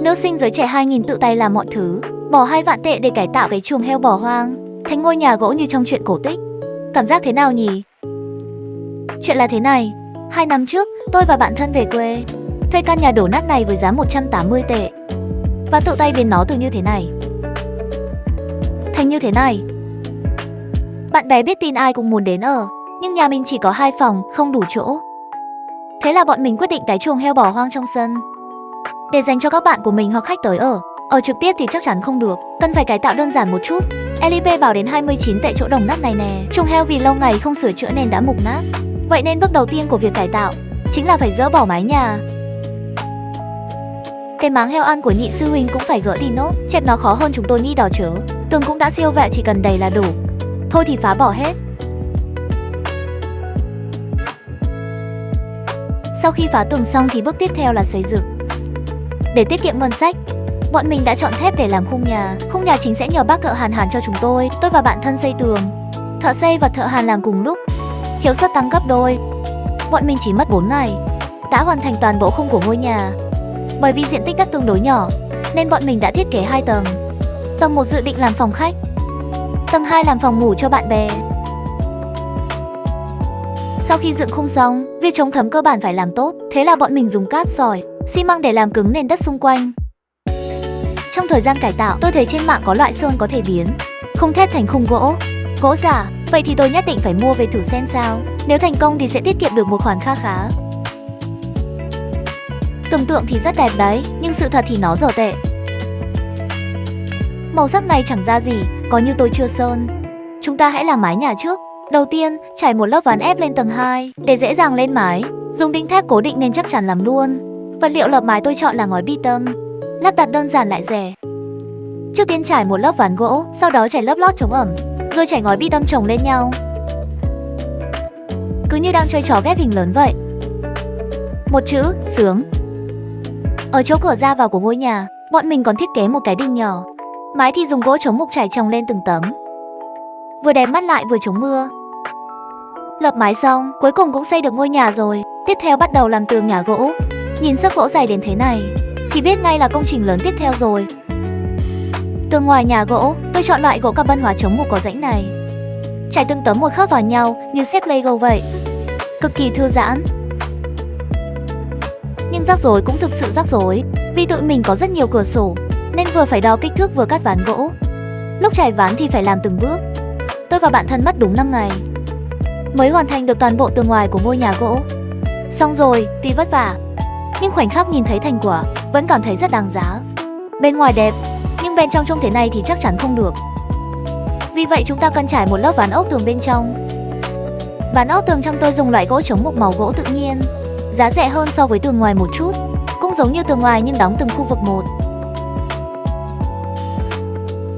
Nữ sinh giới trẻ 2000 tự tay làm mọi thứ, bỏ 2 vạn tệ để cải tạo cái chuồng heo bỏ hoang thành ngôi nhà gỗ như trong truyện cổ tích. Cảm giác thế nào nhỉ? Chuyện là thế này, 2 năm trước, tôi và bạn thân về quê, thuê căn nhà đổ nát này với giá 180 tệ và tự tay biến nó từ như thế này thành như thế này. Bạn bè biết tin ai cũng muốn đến ở, nhưng nhà mình chỉ có 2 phòng, không đủ chỗ. Thế là bọn mình quyết định cái chuồng heo bỏ hoang trong sân để dành cho các bạn của mình hoặc khách tới ở. Ở trực tiếp thì chắc chắn không được, cần phải cải tạo đơn giản một chút. LIP bảo đến 29 tệ chỗ đồng nát này nè. Chuồng heo vì lâu ngày không sửa chữa nên đã mục nát. Vậy nên bước đầu tiên của việc cải tạo chính là phải dỡ bỏ mái nhà. Cái máng heo ăn của nhị sư huynh cũng phải gỡ đi nốt, chẹp nó khó hơn chúng tôi nghĩ đó chứ. Tường cũng đã siêu vẹo, chỉ cần đầy là đủ. Thôi thì phá bỏ hết. Sau khi phá tường xong thì bước tiếp theo là xây dựng. Để tiết kiệm ngân sách, bọn mình đã chọn thép để làm khung nhà. Khung nhà chính sẽ nhờ bác thợ hàn cho chúng tôi và bạn thân xây tường. Thợ xây và thợ hàn làm cùng lúc, hiệu suất tăng gấp đôi. Bọn mình chỉ mất 4 ngày đã hoàn thành toàn bộ khung của ngôi nhà. Bởi vì diện tích đất tương đối nhỏ nên bọn mình đã thiết kế 2 tầng. Tầng 1 dự định làm phòng khách, tầng 2 làm phòng ngủ cho bạn bè. Sau khi dựng khung xong, việc chống thấm cơ bản phải làm tốt. Thế là bọn mình dùng cát, sỏi, xi măng để làm cứng nền đất xung quanh. Trong thời gian cải tạo, tôi thấy trên mạng có loại sơn có thể biến khung thép thành khung gỗ giả. Vậy thì tôi nhất định phải mua về thử xem sao. Nếu thành công thì sẽ tiết kiệm được một khoản kha khá. Tưởng tượng thì rất đẹp đấy, nhưng sự thật thì nó dở tệ. Màu sắc này chẳng ra gì, có như tôi chưa sơn. Chúng ta hãy làm mái nhà trước. Đầu tiên, trải một lớp ván ép lên tầng 2 để dễ dàng lên mái. Dùng đinh thép cố định nên chắc chắn làm luôn. Vật liệu lợp mái tôi chọn là ngói bi tông, lắp đặt đơn giản lại rẻ. Trước tiên trải một lớp ván gỗ, sau đó trải lớp lót chống ẩm, rồi trải ngói bi tông chồng lên nhau. Cứ như đang chơi trò ghép hình lớn vậy. Một chữ, sướng. Ở chỗ cửa ra vào của ngôi nhà, bọn mình còn thiết kế một cái đình nhỏ. Mái thì dùng gỗ chống mục trải chồng lên từng tấm, vừa đẹp mắt lại vừa chống mưa. Lợp mái xong, cuối cùng cũng xây được ngôi nhà rồi. Tiếp theo bắt đầu làm tường nhà gỗ. Nhìn xấc gỗ dày đến thế này thì biết ngay là công trình lớn tiếp theo rồi. Tường ngoài nhà gỗ, tôi chọn loại gỗ carbon hóa chống mục có rãnh này. Trải từng tấm một khớp vào nhau như xếp Lego vậy. Cực kỳ thư giãn. Nhưng rắc rối cũng thực sự rắc rối, vì tụi mình có rất nhiều cửa sổ nên vừa phải đo kích thước vừa cắt ván gỗ. Lúc trải ván thì phải làm từng bước. Tôi và bạn thân mất đúng 5 ngày mới hoàn thành được toàn bộ tường ngoài của ngôi nhà gỗ. Xong rồi, tuy vất vả nhưng khoảnh khắc nhìn thấy thành quả vẫn cảm thấy rất đáng giá. Bên ngoài đẹp, nhưng bên trong trông thế này thì chắc chắn không được. Vì vậy chúng ta cần trải một lớp ván ốc tường bên trong. Ván ốc tường trong tôi dùng loại gỗ chống mục màu gỗ tự nhiên, giá rẻ hơn so với tường ngoài một chút. Cũng giống như tường ngoài nhưng đóng từng khu vực một.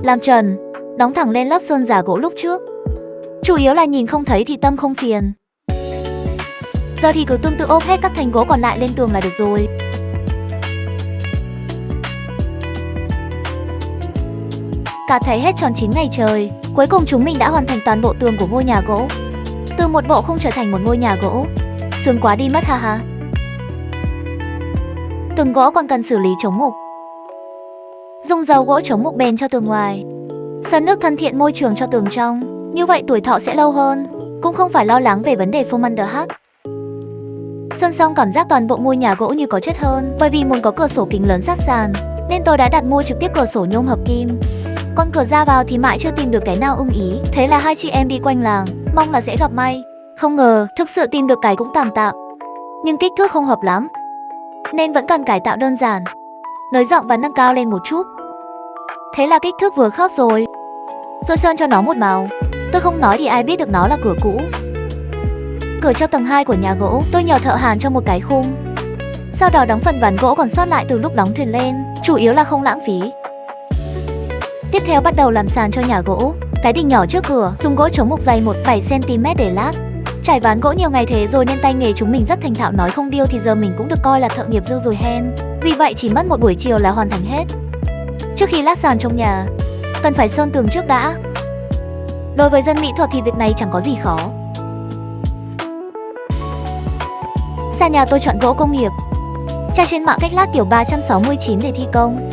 Làm trần, đóng thẳng lên lớp sơn giả gỗ lúc trước. Chủ yếu là nhìn không thấy thì tâm không phiền. Giờ thì cứ tương tự ốp hết các thành gỗ còn lại lên tường là được rồi. Cả thảy hết tròn 9 ngày trời, cuối cùng chúng mình đã hoàn thành toàn bộ tường của ngôi nhà gỗ. Từ một bộ khung trở thành một ngôi nhà gỗ. Sướng quá đi mất ha ha. Tường gỗ còn cần xử lý chống mục. Dùng dầu gỗ chống mục bền cho tường ngoài, sơn nước thân thiện môi trường cho tường trong. Như vậy tuổi thọ sẽ lâu hơn, cũng không phải lo lắng về vấn đề phô under hát. Sơn xong cảm giác toàn bộ ngôi nhà gỗ như có chất hơn. Bởi vì muốn có cửa sổ kính lớn sát sàn nên tôi đã đặt mua trực tiếp cửa sổ nhôm hợp kim. Còn cửa ra vào thì mãi chưa tìm được cái nào ưng ý. Thế là hai chị em đi quanh làng, mong là sẽ gặp may. Không ngờ, thực sự tìm được cái cũng tạm tạm, nhưng kích thước không hợp lắm, nên vẫn cần cải tạo đơn giản, nới rộng và nâng cao lên một chút. Thế là kích thước vừa khớp rồi. Rồi sơn cho nó một màu. Tôi không nói thì ai biết được nó là cửa cũ. Cửa cho tầng 2 của nhà gỗ, tôi nhờ thợ hàn cho một cái khung. Sau đó đóng phần ván gỗ còn sót lại từ lúc đóng thuyền lên, chủ yếu là không lãng phí. Tiếp theo bắt đầu làm sàn cho nhà gỗ. Cái đình nhỏ trước cửa, dùng gỗ chống mục dày 17 cm để lát. Trải ván gỗ nhiều ngày thế rồi nên tay nghề chúng mình rất thành thạo, nói không điêu thì giờ mình cũng được coi là thợ nghiệp dư rồi hen. Vì vậy chỉ mất một buổi chiều là hoàn thành hết. Trước khi lát sàn trong nhà, cần phải sơn tường trước đã. Đối với dân mỹ thuật thì việc này chẳng có gì khó. Sàn nhà tôi chọn gỗ công nghiệp. tra trên mạng cách lát kiểu 369 để thi công.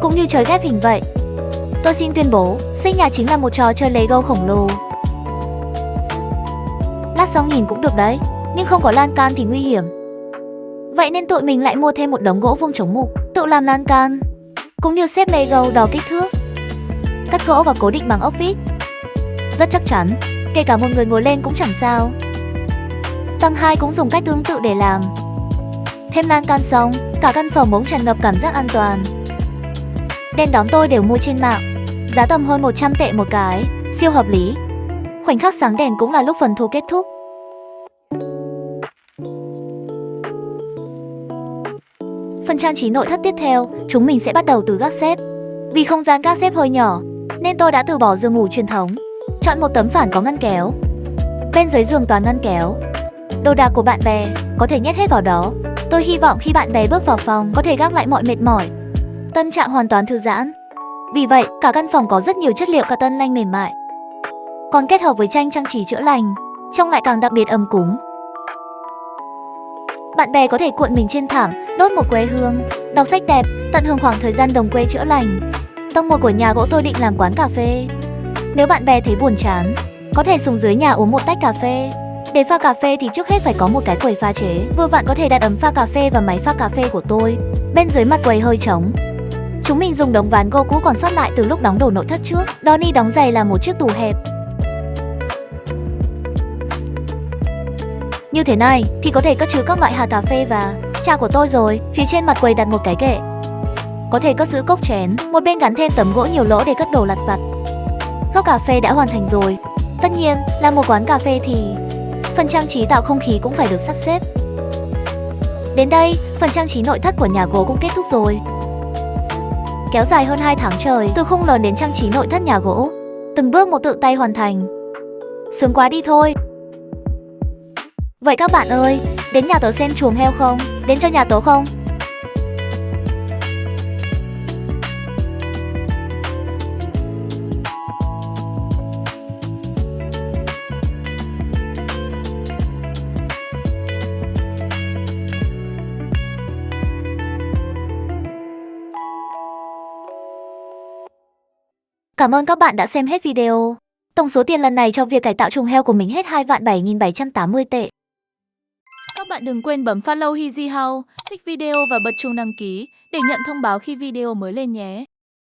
Cũng như chơi ghép hình vậy. Tôi xin tuyên bố, xây nhà chính là một trò chơi Lego khổng lồ. Lát xong nhìn cũng được đấy, nhưng không có lan can thì nguy hiểm. Vậy nên tụi mình lại mua thêm một đống gỗ vuông chống mục, tự làm lan can, cũng như xếp Lego đo kích thước, cắt gỗ và cố định bằng ốc vít. Rất chắc chắn, kể cả một người ngồi lên cũng chẳng sao. Tầng 2 cũng dùng cách tương tự để làm. Thêm lan can xong, cả căn phòng bỗng tràn ngập cảm giác an toàn. Đèn đóm tôi đều mua trên mạng, giá tầm hơn 100 tệ một cái, siêu hợp lý. Khoảnh khắc sáng đèn cũng là lúc phần thu kết thúc. Phần trang trí nội thất tiếp theo, chúng mình sẽ bắt đầu từ gác xếp. Vì không gian gác xếp hơi nhỏ, nên tôi đã từ bỏ giường ngủ truyền thống, chọn một tấm phản có ngăn kéo. Bên dưới giường toàn ngăn kéo. Đồ đạc của bạn bè có thể nhét hết vào đó. Tôi hy vọng khi bạn bè bước vào phòng có thể gác lại mọi mệt mỏi, tâm trạng hoàn toàn thư giãn. Vì vậy, cả căn phòng có rất nhiều chất liệu cotton lanh mềm mại. Còn kết hợp với tranh trang trí chữa lành, trông lại càng đặc biệt ấm cúng. Bạn bè có thể cuộn mình trên thảm, đốt một que hương, đọc sách đẹp, tận hưởng khoảng thời gian đồng quê chữa lành. Tầng 1 của nhà gỗ tôi định làm quán cà phê. Nếu bạn bè thấy buồn chán, có thể xuống dưới nhà uống một tách cà phê. Để pha cà phê thì trước hết phải có một cái quầy pha chế. Vừa vặn có thể đặt ấm pha cà phê và máy pha cà phê của tôi. Bên dưới mặt quầy hơi trống. Chúng mình dùng đống ván gỗ cũ còn sót lại từ lúc đóng đồ nội thất trước. Donnie đóng giày là một chiếc tủ hẹp. Như thế này thì có thể cất chứa các loại hạt cà phê và trà của tôi rồi. Phía trên mặt quầy đặt một cái kệ, có thể cất giữ cốc chén. Một bên gắn thêm tấm gỗ nhiều lỗ để cất đồ lặt vặt. Góc cà phê đã hoàn thành rồi. Tất nhiên là một quán cà phê thì phần trang trí tạo không khí cũng phải được sắp xếp. Đến đây, phần trang trí nội thất của nhà gỗ cũng kết thúc rồi. Kéo dài hơn 2 tháng trời, từ khung lớn đến trang trí nội thất nhà gỗ, từng bước một tự tay hoàn thành. Sướng quá đi thôi. Vậy các bạn ơi, đến nhà tớ xem chuồng heo không? Đến cho nhà tớ không? Cảm ơn các bạn đã xem hết video. Tổng số tiền lần này cho việc cải tạo chuồng heo của mình hết 2.780 tệ. Các bạn đừng quên bấm follow Easy House, thích video và bật chuông đăng ký để nhận thông báo khi video mới lên nhé.